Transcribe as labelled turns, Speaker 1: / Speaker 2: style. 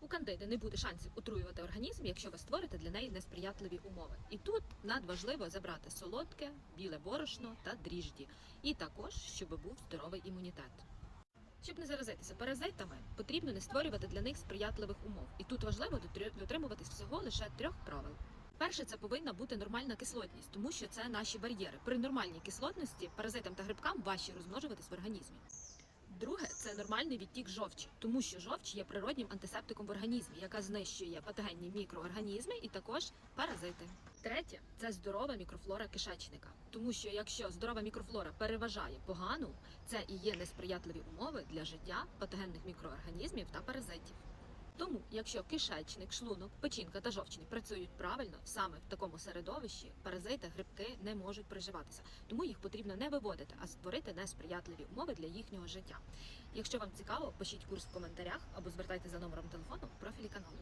Speaker 1: У кандиди не буде шансів отруювати організм, якщо ви створите для неї несприятливі умови. І тут надважливо забрати солодке, біле борошно та дріжджі. І також, щоб був здоровий імунітет. Щоб не заразитися паразитами, потрібно не створювати для них сприятливих умов. І тут важливо дотримуватись всього лише 3 правил. Перше, це повинна бути нормальна кислотність, тому що це наші бар'єри. При нормальній кислотності паразитам та грибкам важче розмножуватись в організмі. Друге, це нормальний відтік жовчі, тому що жовч є природнім антисептиком в організмі, яка знищує патогенні мікроорганізми і також паразити. Третє, це здорова мікрофлора кишечника, тому що якщо здорова мікрофлора переважає погану, це і є несприятливі умови для життя патогенних мікроорганізмів та паразитів. Тому, якщо кишечник, шлунок, печінка та жовчний працюють правильно, саме в такому середовищі паразити, грибки не можуть приживатися. Тому їх потрібно не виводити, а створити несприятливі умови для їхнього життя. Якщо вам цікаво, пишіть курс в коментарях або звертайтеся за номером телефону в профілі каналу.